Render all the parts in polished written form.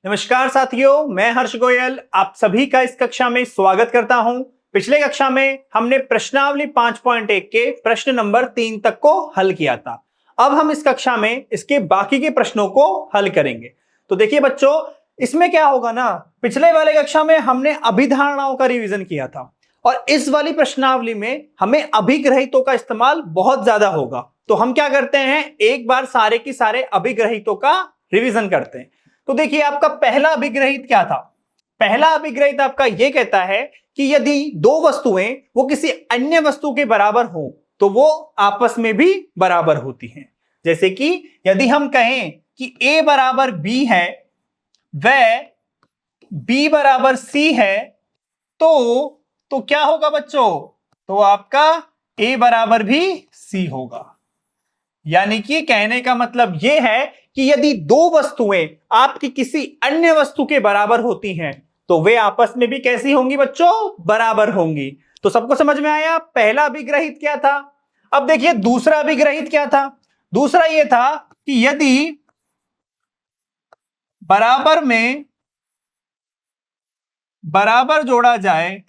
नमस्कार साथियों, मैं हर्ष गोयल आप सभी का इस कक्षा में स्वागत करता हूं। पिछले कक्षा में हमने प्रश्नावली 5.1 के प्रश्न नंबर 3 तक को हल किया था। अब हम इस कक्षा में इसके बाकी के प्रश्नों को हल करेंगे। तो देखिए बच्चों, इसमें क्या होगा ना, पिछले वाले कक्षा में हमने अभिधारणाओं का रिवीजन किया था और इस वाली प्रश्नावली में हमें अभिग्रहितों का इस्तेमाल बहुत ज्यादा होगा। तो हम क्या करते हैं, एक बार सारे की सारे अभिग्रहितों का रिवीजन करते हैं। तो देखिए, आपका पहला अभिग्रहित क्या था? पहला अभिग्रहित आपका यह कहता है कि यदि दो वस्तुएं वो किसी अन्य वस्तु के बराबर हो तो वो आपस में भी बराबर होती हैं। जैसे कि यदि हम कहें कि a बराबर b है व b बराबर c है तो क्या होगा बच्चों? तो आपका a बराबर भी c होगा। यानी कि कहने का मतलब यह है कि यदि दो वस्तुएं आपकी किसी अन्य वस्तु के बराबर होती हैं तो वे आपस में भी कैसी होंगी बच्चों? बराबर होंगी। तो सबको समझ में आया पहला अभिग्रहित क्या था। अब देखिए दूसरा अभिग्रहित क्या था। दूसरा यह था कि यदि बराबर में बराबर जोड़ा जाए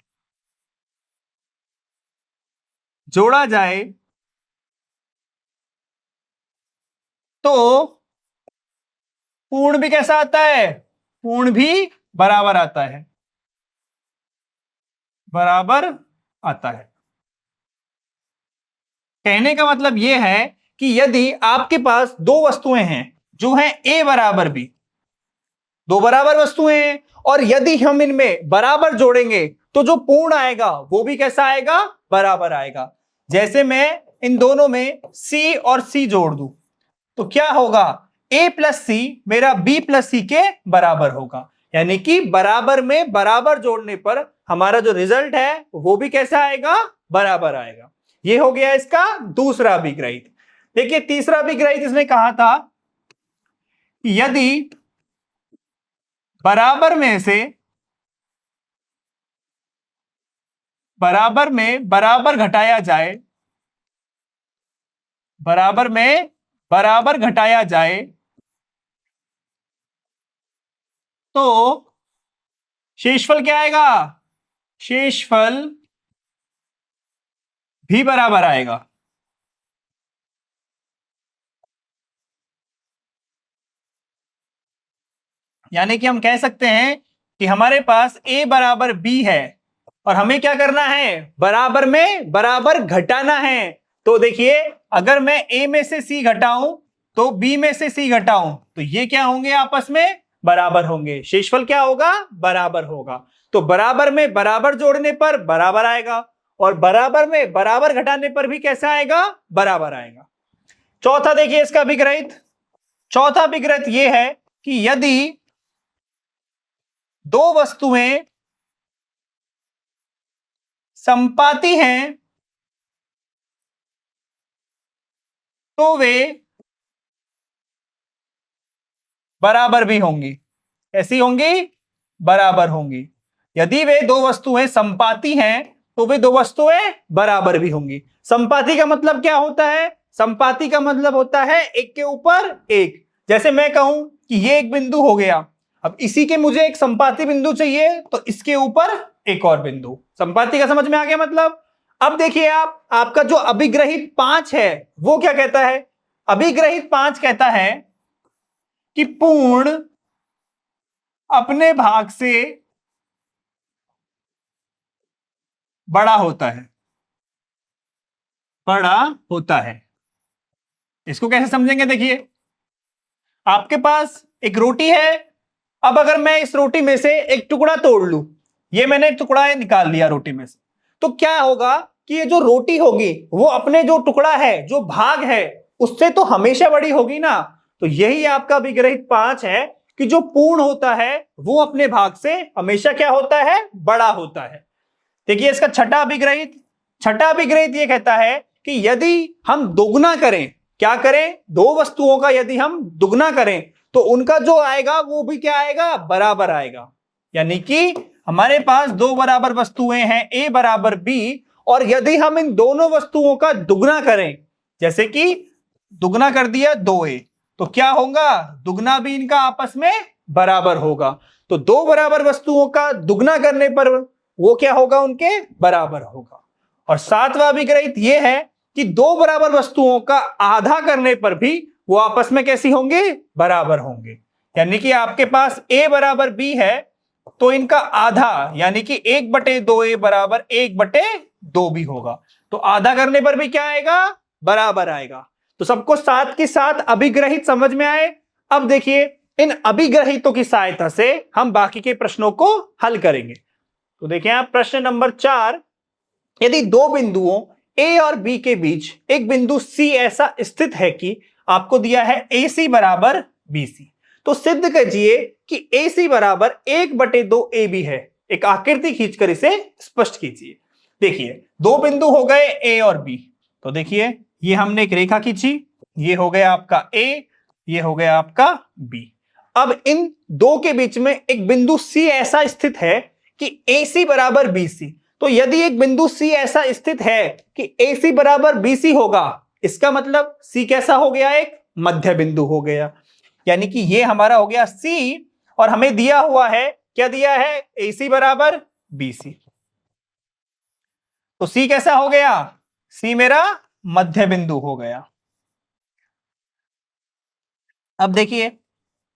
तो पूर्ण भी कैसा आता है? पूर्ण भी बराबर आता है, बराबर आता है। कहने का मतलब यह है कि यदि आपके पास दो वस्तुएं हैं जो हैं a बराबर b, दो बराबर वस्तुएं हैं और यदि हम इनमें बराबर जोड़ेंगे तो जो पूर्ण आएगा वो भी कैसा आएगा? बराबर आएगा। जैसे मैं इन दोनों में c और c जोड़ दूं तो क्या होगा? a प्लस सी मेरा b प्लस सी के बराबर होगा। यानी कि बराबर में बराबर जोड़ने पर हमारा जो रिजल्ट है वो भी कैसा आएगा? बराबर आएगा। ये हो गया इसका दूसरा अभिग्रहित। देखिए तीसरा अभिग्रहित इसने कहा था कि यदि बराबर में बराबर घटाया जाए, बराबर में बराबर घटाया जाए तो शेषफल क्या आएगा? शेषफल भी बराबर आएगा। यानी कि हम कह सकते हैं कि हमारे पास a बराबर b है और हमें क्या करना है? बराबर में बराबर घटाना है। तो देखिए, अगर मैं a में से c घटाऊं तो b में से c घटाऊं तो ये क्या होंगे? आपस में बराबर होंगे। शेषफल क्या होगा? बराबर होगा। तो बराबर में बराबर जोड़ने पर बराबर आएगा और बराबर में बराबर घटाने पर भी कैसा आएगा? बराबर आएगा। चौथा देखिए इसका अभिग्रहित। चौथा अभिग्रहित यह है कि यदि दो वस्तुएं संपाती हैं तो वे बराबर भी होंगी। कैसी होंगी? बराबर होंगी। यदि वे दो वस्तुएं संपाती हैं तो वे दो वस्तुएं बराबर भी होंगी। संपाती का मतलब क्या होता है? संपाती का मतलब होता है एक के ऊपर एक। जैसे मैं कहूं कि ये एक बिंदु हो गया, अब इसी के मुझे एक संपाती बिंदु चाहिए तो इसके ऊपर एक और बिंदु। संपाती का समझ में आ गया मतलब। अब देखिए आपका जो अभिग्रहित 5 है वो क्या कहता है? अभिग्रहित 5 कहता है कि पूर्ण अपने भाग से बड़ा होता है, बड़ा होता है। इसको कैसे समझेंगे? देखिए, आपके पास एक रोटी है। अब अगर मैं इस रोटी में से एक टुकड़ा तोड़ लूं, ये मैंने एक टुकड़ा निकाल लिया रोटी में से, तो क्या होगा कि ये जो रोटी होगी वो अपने जो टुकड़ा है, जो भाग है, उससे तो हमेशा बड़ी होगी ना। तो यही आपका अभिग्रहित 5 है कि जो पूर्ण होता है वो अपने भाग से हमेशा क्या होता है? बड़ा होता है। देखिए इसका छठा अभिग्रहित। छठा अभिग्रहित ये कहता है कि यदि हम दोगुना करें, क्या करें? दो वस्तुओं का यदि हम दुगना करें तो उनका जो आएगा वो भी क्या आएगा? बराबर आएगा। यानी कि हमारे पास दो बराबर वस्तुएं हैं a बराबर b और यदि हम इन दोनों वस्तुओं का दुगना करें, जैसे कि दुगना कर दिया 2a, तो क्या होगा? दुगना भी इनका आपस में बराबर होगा। तो दो बराबर वस्तुओं का दुगना करने पर वो क्या होगा, उनके बराबर होगा। और सातवां अभिग्रहित ये है कि दो बराबर वस्तुओं का आधा करने पर भी वो आपस में कैसी होंगे, बराबर होंगे। यानी कि आपके पास a बराबर b है तो इनका आधा यानी कि 1/2a बराबर 1/2 भी होगा। तो आधा करने पर भी क्या आएगा, बराबर आएगा। तो सबको साथ के साथ अभिग्रहित समझ में आए। अब देखिए इन अभिग्रहितों की सहायता से हम बाकी के प्रश्नों को हल करेंगे। तो देखिए आप प्रश्न नंबर 4, यदि दो बिंदुओं ए और बी के बीच एक बिंदु सी ऐसा स्थित है कि आपको दिया है ए सी बराबर बी सी, तो सिद्ध कीजिए कि ए सी बराबर 1/2 ए बी है। एक आकृति खींचकर इसे स्पष्ट कीजिए। देखिए दो बिंदु हो गए ए और बी, तो देखिए ये हमने एक रेखा खींची, ये हो गया आपका ए, ये हो गया आपका बी। अब इन दो के बीच में एक बिंदु सी ऐसा स्थित है कि ए सी बराबर बी सी। तो यदि एक बिंदु सी ऐसा स्थित है कि ए सी बराबर बी सी होगा, इसका मतलब सी कैसा हो गया, एक मध्य बिंदु हो गया। यानी कि ये हमारा हो गया सी, और हमें दिया हुआ है, क्या दिया है, ए सी बराबर बी सी। तो सी कैसा हो गया, सी मेरा मध्य बिंदु हो गया। अब देखिए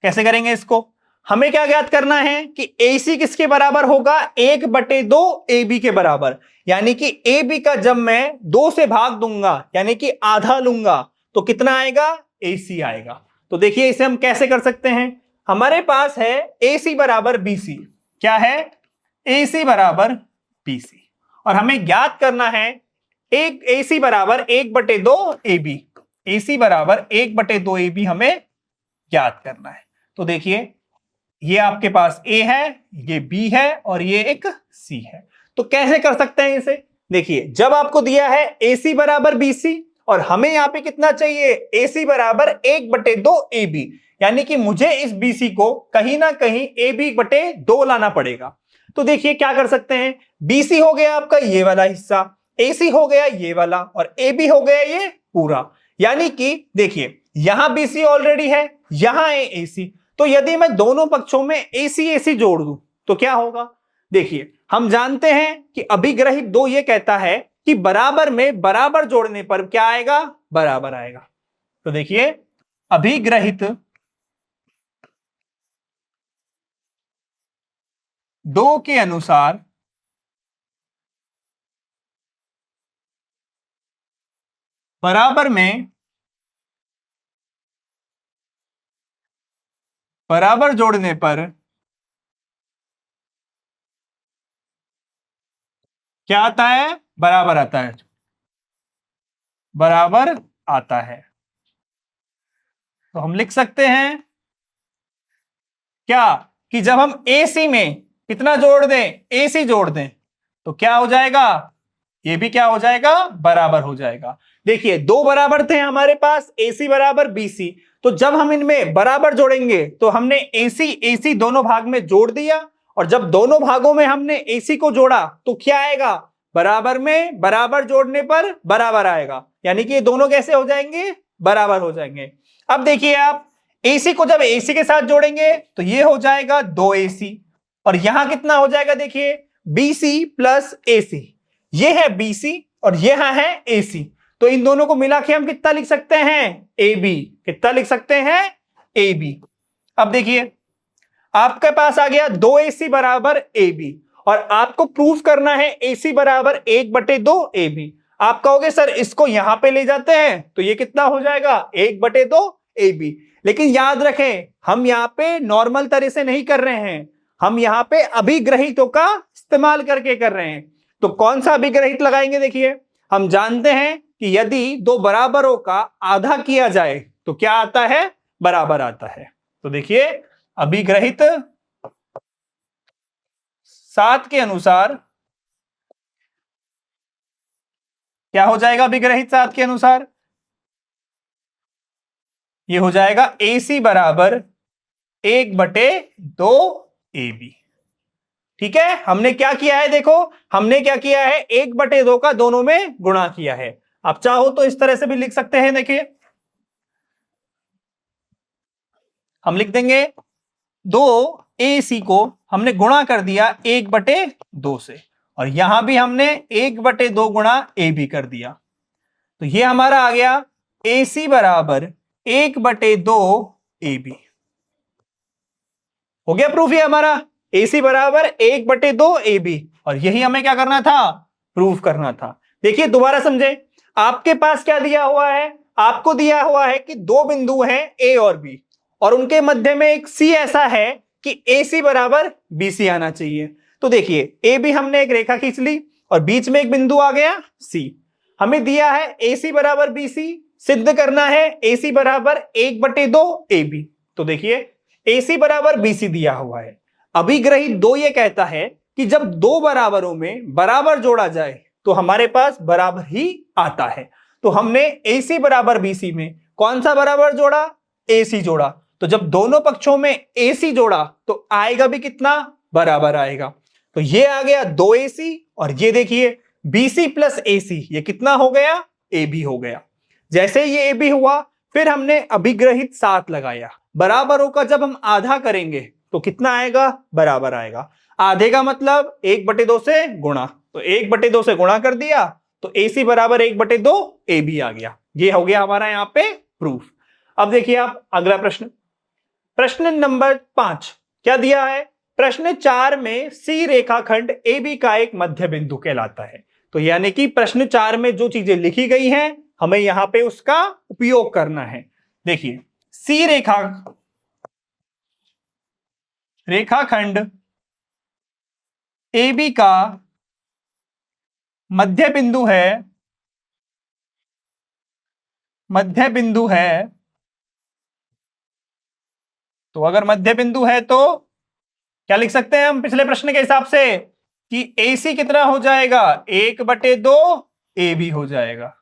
कैसे करेंगे इसको। हमें क्या ज्ञात करना है कि AC किसके बराबर होगा, 1/2 AB के बराबर। यानी कि AB का जब मैं 2 से भाग दूंगा यानी कि आधा लूंगा तो कितना आएगा, AC आएगा। तो देखिए इसे हम कैसे कर सकते हैं। हमारे पास है AC बराबर BC, क्या है, AC बराबर BC, और हमें ज्ञात करना है एक AC बराबर 1/2 AB। AC बराबर 1/2 AB हमें ज्ञात करना है। तो देखिए ये आपके पास A है, ये B है और ये एक C है। तो कैसे कर सकते हैं इसे, देखिए जब आपको दिया है AC बराबर BC और हमें यहां पे कितना चाहिए, AC बराबर 1/2 AB, यानी कि मुझे इस BC को कहीं ना कहीं AB/2 लाना पड़ेगा। तो देखिए क्या कर सकते हैं, BC हो गया आपका ये वाला हिस्सा, AC हो गया ये वाला, और AB हो गया ये पूरा। यानी कि देखिए यहां BC ऑलरेडी है, यहां है AC, तो यदि मैं दोनों पक्षों में AC AC जोड़ दूं तो क्या होगा। देखिए हम जानते हैं कि अभिग्रहित 2 ये कहता है कि बराबर में बराबर जोड़ने पर क्या आएगा, बराबर आएगा। तो देखिए अभिग्रहित 2 के अनुसार बराबर में बराबर जोड़ने पर क्या आता है, बराबर आता है, बराबर आता है। तो हम लिख सकते हैं क्या, कि जब हम AC में कितना जोड़ दें, AC जोड़ दें तो क्या हो जाएगा, ये भी क्या हो जाएगा, बराबर हो जाएगा। देखिए दो बराबर थे हमारे पास, AC बराबर BC, तो जब हम इनमें बराबर जोड़ेंगे तो हमने AC AC दोनों भाग में जोड़ दिया, और जब दोनों भागों में हमने AC को जोड़ा तो क्या आएगा, बराबर में बराबर जोड़ने पर बराबर आएगा। यानी कि ये दोनों कैसे हो जाएंगे, बराबर हो जाएंगे। अब देखिए आप AC को जब AC के साथ जोड़ेंगे तो ये हो जाएगा 2AC, और यहां कितना हो जाएगा, देखिए BC प्लस AC, ये है BC और यह है AC। तो इन दोनों को मिला के हम कितना लिख सकते हैं, AB। कितना लिख सकते हैं, AB। अब देखिए आपके पास आ गया 2AC बराबर AB, और आपको प्रूफ करना है AC बराबर 1/2 AB। आप कहोगे सर इसको यहां पे ले जाते हैं तो ये कितना हो जाएगा, 1/2 AB। लेकिन याद रखें हम यहां पे नॉर्मल तरह से नहीं कर रहे हैं, हम यहां पे अभिग्रहितों का इस्तेमाल करके कर रहे हैं। तो कौन सा अभिग्रहित लगाएंगे, देखिए हम जानते हैं कि यदि दो बराबरों का आधा किया जाए तो क्या आता है, बराबर आता है। तो देखिए अभिग्रहित 7 के अनुसार क्या हो जाएगा, अभिग्रहित 7 के अनुसार ये हो जाएगा AC बराबर 1/2 AB। ठीक है, हमने क्या किया है, देखो हमने क्या किया है, 1/2 का दोनों में गुणा किया है। आप चाहो तो इस तरह से भी लिख सकते हैं, देखिए हम लिख देंगे दो ए सी को हमने गुणा कर दिया 1/2 से, और यहां भी हमने 1/2 गुणा ए बी कर दिया। तो ये हमारा आ गया ए सी बराबर 1/2 ए बी। हो गया प्रूफ ये हमारा, ए सी बराबर 1/2 ए बी, और यही हमें क्या करना था, प्रूफ करना था। देखिए दोबारा समझे, आपके पास क्या दिया हुआ है, आपको दिया हुआ है कि दो बिंदु हैं ए और बी, और उनके मध्य में एक सी ऐसा है कि ए सी बराबर बी सी आना चाहिए। तो देखिए ए बी हमने एक रेखा खींच ली और बीच में एक बिंदु आ गया सी। हमें दिया है ए सी बराबर बी सी, सिद्ध करना है ए सी बराबर 1/2 ए बी। तो देखिए ए सी बराबर बी सी दिया हुआ है। अभिग्रही 2 ये कहता है कि जब दो बराबरों में बराबर जोड़ा जाए तो हमारे पास बराबर ही आता है। तो हमने ए सी बराबर बी सी में कौन सा बराबर जोड़ा, ए सी जोड़ा। तो जब दोनों पक्षों में ए सी जोड़ा तो आएगा भी कितना, बराबर आएगा। तो ये आ गया 2ac, और ये देखिए BC प्लस AC ये कितना हो गया, AB हो गया। जैसे ये AB हुआ फिर हमने अभिग्रहित 7 लगाया। बराबरों का जब हम आधा करेंगे तो कितना आएगा, बराबर आएगा। आधे का मतलब 1/2 से गुणा, तो 1/2 से गुणा कर दिया तो AC बराबर 1/2 AB आ गया। ये हो गया हमारा यहाँ पे प्रूफ। अब देखिए आप अगला प्रश्न, प्रश्न नंबर 5 क्या दिया है। प्रश्न 4 में सी रेखाखंड ए बी का एक मध्य बिंदु कहलाता है। तो यानी कि प्रश्न 4 में जो चीजें लिखी गई हैं हमें यहां पे उसका उपयोग करना है। देखिए सी रेखाखंड ए बी का मध्य बिंदु है। तो अगर मध्य बिंदु है तो क्या लिख सकते हैं हम पिछले प्रश्न के हिसाब से कि AC कितना हो जाएगा, 1/2 AB हो जाएगा।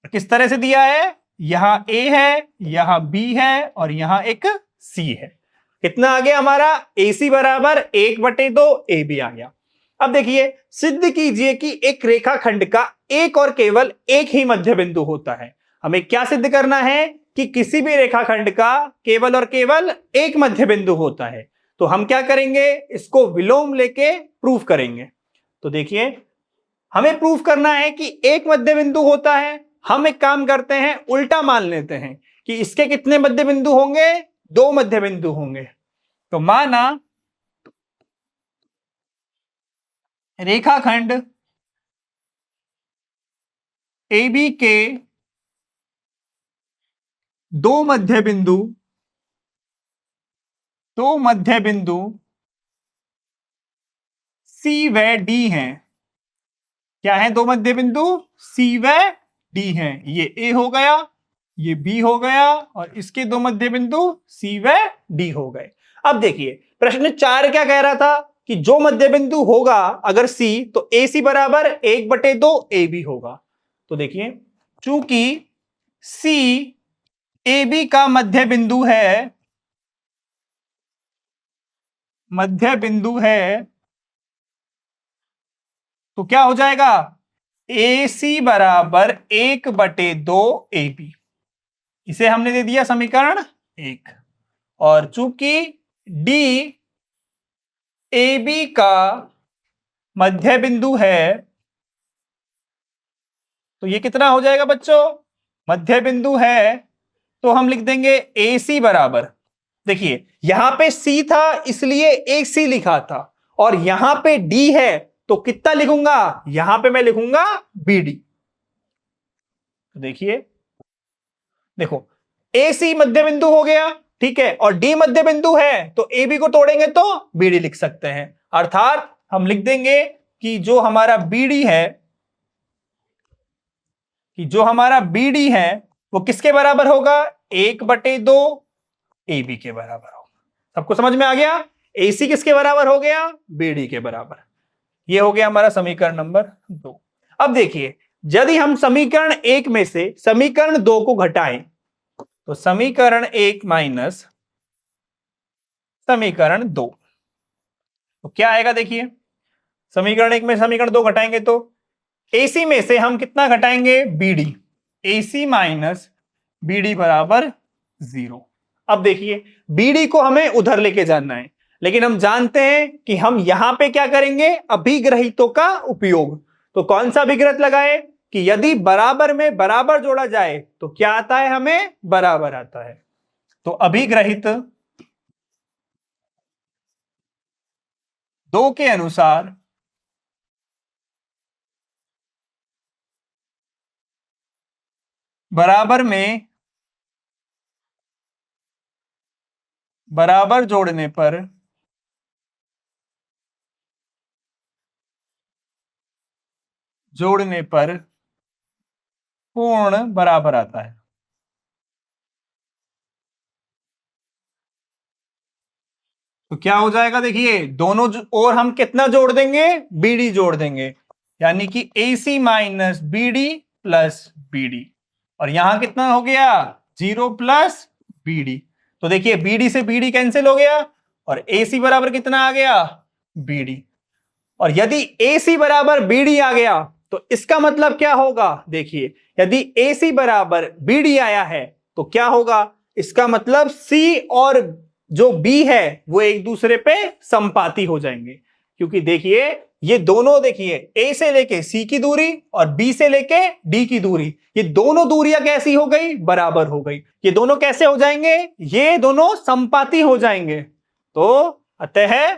किस तरह से दिया है, यहां A है, यहां B है और यहां एक C है। कितना आ गया हमारा, AC बराबर 1/2 AB आ गया। अब देखिए सिद्ध कीजिए कि एक रेखाखंड का एक और केवल एक ही मध्य बिंदु होता है। हमें क्या सिद्ध करना है कि किसी भी रेखाखंड का केवल और केवल एक मध्य बिंदु होता है। तो हम क्या करेंगे, इसको विलोम लेके प्रूफ करेंगे। तो देखिए हमें प्रूफ करना है कि एक मध्य बिंदु होता है। हम एक काम करते हैं, उल्टा मान लेते हैं कि इसके कितने मध्य बिंदु होंगे, 2 मध्य बिंदु होंगे। तो माना रेखाखंड ए बी के 2 मध्य बिंदु सी व डी हैं। क्या है, 2 मध्य बिंदु सी व डी हैं। ये ए हो गया, ये बी हो गया और इसके 2 मध्य बिंदु सी व डी हो गए। अब देखिए प्रश्न 4 क्या कह रहा था कि जो मध्य बिंदु होगा अगर सी, तो ए सी बराबर 1/2 ए बी होगा। तो देखिए चूंकि सी ए बी का मध्य बिंदु है तो क्या हो जाएगा, ए सी बराबर 1/2 ए बी। इसे हमने दे दिया समीकरण 1। और चूंकि डी ए बी का मध्य बिंदु है तो ये कितना हो जाएगा बच्चों, मध्य बिंदु है तो हम लिख देंगे ए सी बराबर, देखिए यहां पे सी था इसलिए एक सी लिखा था, और यहां पे डी है तो कितना लिखूंगा, यहां पे मैं लिखूंगा बी डी। देखिए देखो ए सी मध्य बिंदु हो गया, ठीक है, और डी मध्य बिंदु है तो ए बी को तोड़ेंगे तो बी डी लिख सकते हैं। अर्थात हम लिख देंगे कि जो हमारा बी डी है वो किसके बराबर होगा, 1/2 ए बी के बराबर होगा। सबको समझ में आ गया, ए सी किसके बराबर हो गया, बी डी के बराबर। ये हो गया हमारा समीकरण नंबर 2। अब देखिए यदि हम समीकरण 1 में से समीकरण 2 को घटाएं तो समीकरण 1 माइनस समीकरण 2 तो क्या आएगा, देखिए समीकरण 1 में समीकरण 2 घटाएंगे तो AC में से हम कितना घटाएंगे, BD, AC माइनस BD बराबर 0। अब देखिए बीडी को हमें उधर लेके जाना है, लेकिन हम जानते हैं कि हम यहां पे क्या करेंगे, अभिग्रहितों का उपयोग। तो कौन सा अभिग्रहित लगाए कि यदि बराबर में बराबर जोड़ा जाए तो क्या आता है, हमें बराबर आता है। तो अभिग्रहित दो के अनुसार बराबर में बराबर जोड़ने पर पूर्ण बराबर आता है। तो क्या हो जाएगा, देखिए दोनों और हम कितना जोड़ देंगे, बीडी जोड़ देंगे, यानी कि AC minus BD plus BD. और यहां कितना हो गया, 0 प्लस बीडी। तो देखिए बीडी से बीडी कैंसिल हो गया और AC बराबर कितना आ गया, बीडी। और यदि AC बराबर BD आ गया तो इसका मतलब क्या होगा, देखिए यदि AC बराबर BD आया है तो क्या होगा, इसका मतलब C और जो B है वो एक दूसरे पे संपाती हो जाएंगे। क्योंकि देखिए ये दोनों, देखिए A से लेके C की दूरी और B से लेके D की दूरी, ये दोनों दूरियां कैसी हो गई, बराबर हो गई। ये दोनों कैसे हो जाएंगे, ये दोनों संपाती हो जाएंगे। तो अतः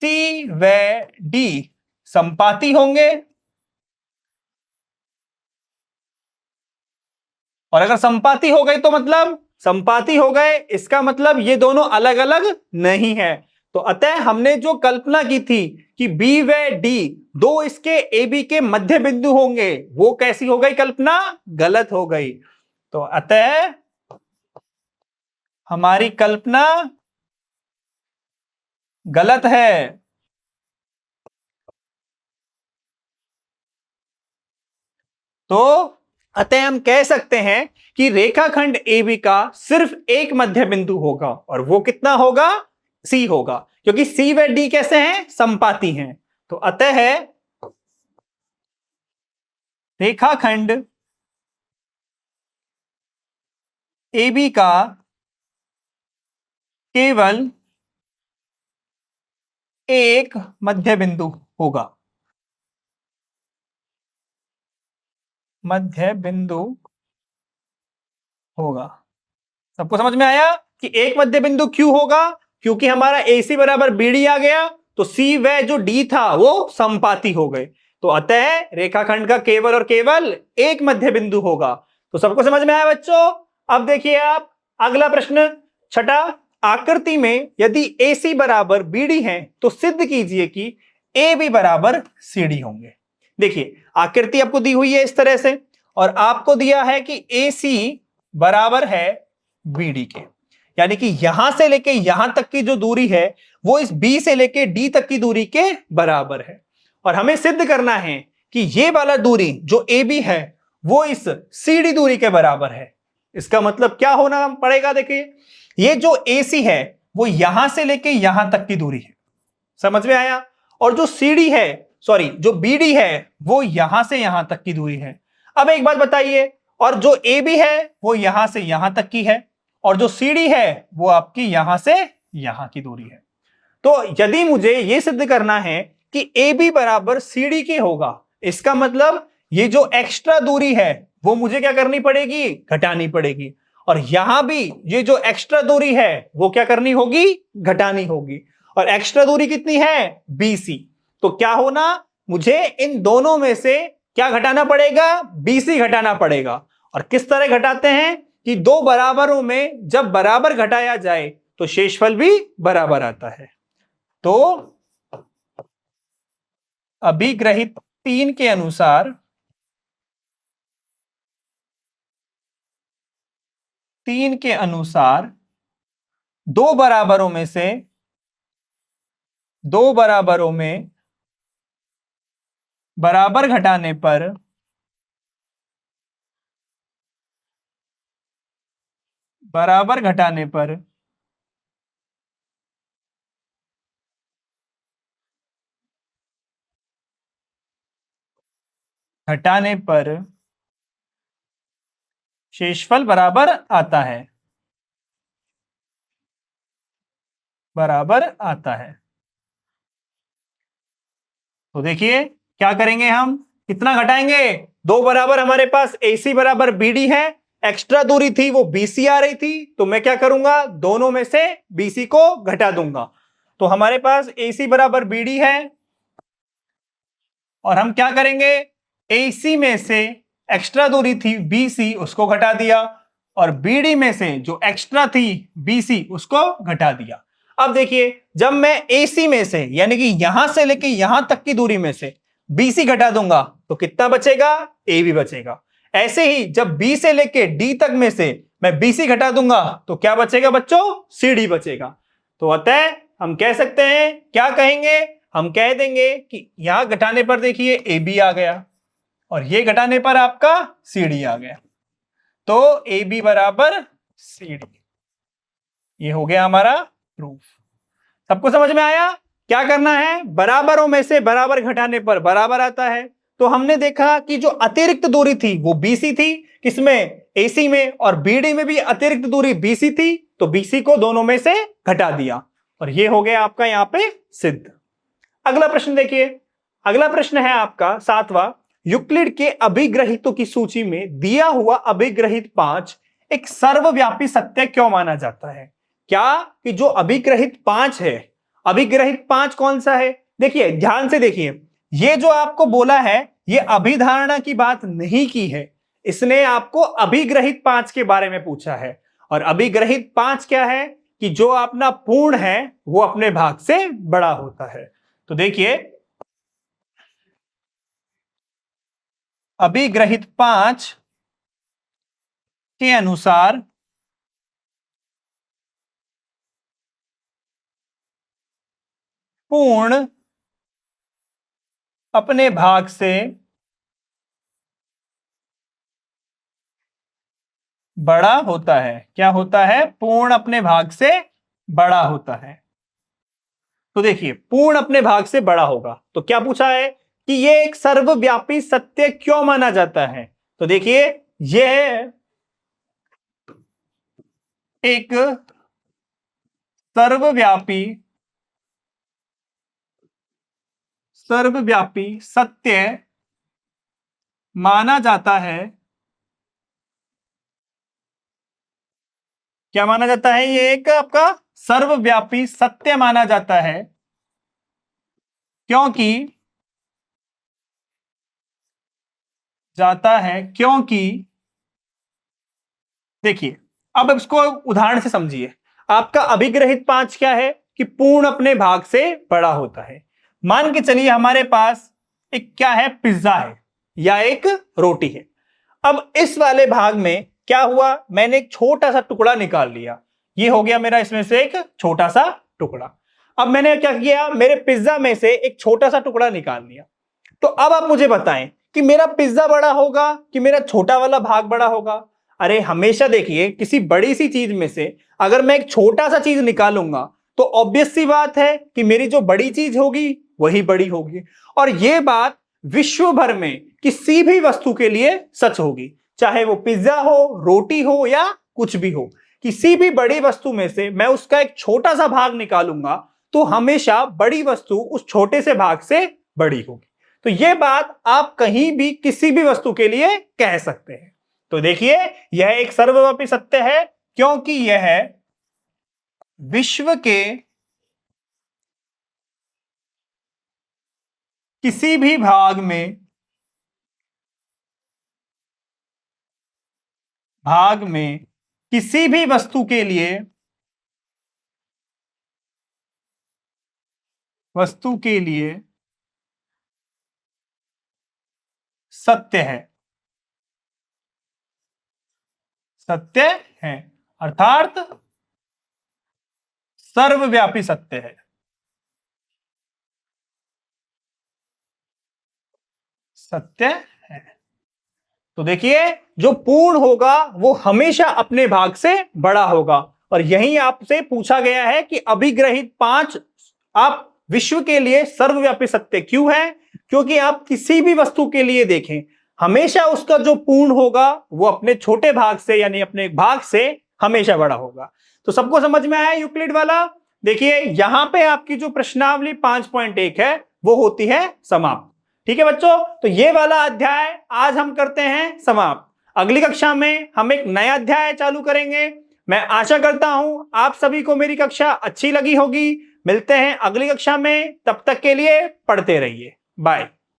सी व डी संपाती होंगे। और अगर संपाती हो गए तो मतलब संपाती हो गए, इसका मतलब ये दोनों अलग अलग नहीं है। तो अतः हमने जो कल्पना की थी कि बी व डी दो इसके ए बी के मध्य बिंदु होंगे, वो कैसी हो गई कल्पना, गलत हो गई। तो अतः हमारी कल्पना गलत है। तो अतः हम कह सकते हैं कि रेखाखंड AB का सिर्फ एक मध्य बिंदु होगा और वो कितना होगा, C होगा, क्योंकि C व D कैसे हैं, संपाती हैं। तो अतः रेखाखंड AB का केवल एक मध्य बिंदु होगा, मध्य बिंदु होगा। सबको समझ में आया कि एक मध्य बिंदु क्यों होगा, क्योंकि हमारा AC बराबर BD आ गया तो C व जो D था वो संपाती हो गए। तो अतः रेखाखंड का केवल और केवल एक मध्य बिंदु होगा। तो सबको समझ में आया बच्चों। अब देखिए आप अगला प्रश्न छठा, आकृति में यदि AC बराबर BD है तो सिद्ध कीजिए कि AB बराबर CD होंगे। देखिए आकृति आपको दी हुई है इस तरह से और आपको दिया है कि AC बराबर है BD के, यानी कि यहां से लेके यहां तक की जो दूरी है वो इस B से लेके D तक की दूरी के बराबर है। और हमें सिद्ध करना है कि ये वाला दूरी जो AB है वो इस CD दूरी के बराबर है। इसका मतलब क्या होना पड़ेगा, देखिए ये जो AC है वो यहां से लेके यहां तक की दूरी है, समझ में आया। और जो CD है, सॉरी जो BD है वो यहां से यहां तक की दूरी है। अब एक बात बताइए, और जो AB है वो यहां से यहां तक की है और जो CD है वो आपकी यहां से यहां की दूरी है। तो यदि मुझे यह सिद्ध करना है कि AB बराबर CD के होगा, इसका मतलब ये जो एक्स्ट्रा दूरी है वो मुझे क्या करनी पड़ेगी, घटानी पड़ेगी। और यहां भी ये जो एक्स्ट्रा दूरी है वो क्या करनी होगी, घटानी होगी। और एक्स्ट्रा दूरी कितनी है, BC। तो क्या होना, मुझे इन दोनों में से क्या घटाना पड़ेगा, BC घटाना पड़ेगा। और किस तरह घटाते हैं कि दो बराबरों में जब बराबर घटाया जाए तो शेषफल भी बराबर आता है। तो अभिग्रहित 3 के अनुसार दो बराबरों में से दो बराबरों में बराबर घटाने पर बराबर घटाने पर घटाने पर शेषफल बराबर आता है, बराबर आता है। तो देखिए क्या करेंगे हम, कितना घटाएंगे, दो बराबर हमारे पास AC बराबर BD है, एक्स्ट्रा दूरी थी वो BC आ रही थी, तो मैं क्या करूंगा, दोनों में से BC को घटा दूंगा। तो हमारे पास AC बराबर BD है और हम क्या करेंगे, AC में से एक्स्ट्रा दूरी थी BC उसको घटा दिया और BD में से जो एक्स्ट्रा थी BC उसको घटा दिया। अब देखिए जब मैं AC में से यानी कि यहां से लेके यहां तक की दूरी में से BC घटा दूंगा तो कितना बचेगा, AB बचेगा। ऐसे ही जब B से लेके D तक में से मैं BC घटा दूंगा तो क्या बचेगा बच्चों, CD बचेगा। तो अतः हम कह सकते हैं, क्या कहेंगे, हम कह देंगे कि यहां घटाने पर देखिए AB आ गया और ये घटाने पर आपका CD आ गया, तो AB बराबर CD। ये हो गया हमारा प्रूफ। सबको समझ में आया, क्या करना है, बराबरों में से बराबर घटाने पर बराबर आता है। तो हमने देखा कि जो अतिरिक्त दूरी थी वो BC थी, किसमें, AC में, और BD में भी अतिरिक्त दूरी BC थी, तो BC को दोनों में से घटा दिया और ये हो गया आपका यहां पे सिद्ध। अगला प्रश्न देखिए, अगला प्रश्न है आपका 7वां, यूक्लिड के अभिग्रहितों की सूची में दिया हुआ अभिग्रहित 5 एक सर्वव्यापी सत्य क्यों माना जाता है। क्या कि जो अभिग्रहित 5 है, अभिग्रहित 5 कौन सा है, देखिए ध्यान से देखिए, ये जो आपको बोला है ये अभिधारणा की बात नहीं की है, इसने आपको अभिग्रहित 5 के बारे में पूछा है। और अभिग्रहित 5 क्या है कि जो अपना पूर्ण है वो अपने भाग से बड़ा होता है। तो देखिए अभिग्रहित 5 के अनुसार पूर्ण अपने भाग से बड़ा होता है। क्या होता है, पूर्ण अपने भाग से बड़ा होता है। तो देखिए पूर्ण अपने भाग से बड़ा होगा, तो क्या पूछा है कि यह एक सर्वव्यापी सत्य क्यों माना जाता है। तो देखिए यह एक सर्वव्यापी सत्य माना जाता है। क्या माना जाता है, ये एक आपका सर्वव्यापी सत्य माना जाता है क्योंकि देखिए अब इसको उदाहरण से समझिए। आपका अभिग्रहित 5 क्या है कि पूर्ण अपने भाग से बड़ा होता है। मान के चलिए हमारे पास एक क्या है, पिज्जा है या एक रोटी है। अब इस वाले भाग में क्या हुआ, मैंने एक छोटा सा टुकड़ा निकाल लिया, ये हो गया मेरा इसमें से एक छोटा सा टुकड़ा। अब मैंने क्या किया, मेरे पिज्जा में से एक छोटा सा टुकड़ा निकाल लिया। तो अब आप मुझे बताएं कि मेरा पिज्जा बड़ा होगा कि मेरा छोटा वाला भाग बड़ा होगा। अरे हमेशा देखिए किसी बड़ी सी चीज में से अगर मैं एक छोटा सा चीज निकालूंगा तो ऑब्वियस सी बात है कि मेरी जो बड़ी चीज होगी वही बड़ी होगी। और यह बात विश्व भर में किसी भी वस्तु के लिए सच होगी, चाहे वो पिज्जा हो, रोटी हो या कुछ भी हो। किसी भी बड़ी वस्तु में से मैं उसका एक छोटा सा भाग निकालूंगा तो हमेशा बड़ी वस्तु उस छोटे से भाग से बड़ी होगी। तो यह बात आप कहीं भी किसी भी वस्तु के लिए कह सकते हैं। तो देखिए यह एक सर्वव्यापी सत्य है क्योंकि यह विश्व के किसी भी भाग में किसी भी वस्तु के लिए सत्य है, अर्थात सर्वव्यापी सत्य है। तो देखिए जो पूर्ण होगा वो हमेशा अपने भाग से बड़ा होगा। और यही आपसे पूछा गया है कि अभिग्रहित 5 आप विश्व के लिए सर्वव्यापी सत्य क्यों है, क्योंकि आप किसी भी वस्तु के लिए देखें, हमेशा उसका जो पूर्ण होगा वो अपने छोटे भाग से यानी अपने एक भाग से हमेशा बड़ा होगा। तो सबको समझ में आया यूक्लिड वाला? देखिए यहां पे आपकी जो प्रश्नावली 5.1 है वो होती है समाप्त। ठीक है बच्चों, तो ये वाला अध्याय आज हम करते हैं समाप्त। अगली कक्षा में हम एक नया अध्याय चालू करेंगे। मैं आशा करता हूं आप सभी को मेरी कक्षा अच्छी लगी होगी। मिलते हैं अगली कक्षा में, तब तक के लिए पढ़ते रहिए। बाय।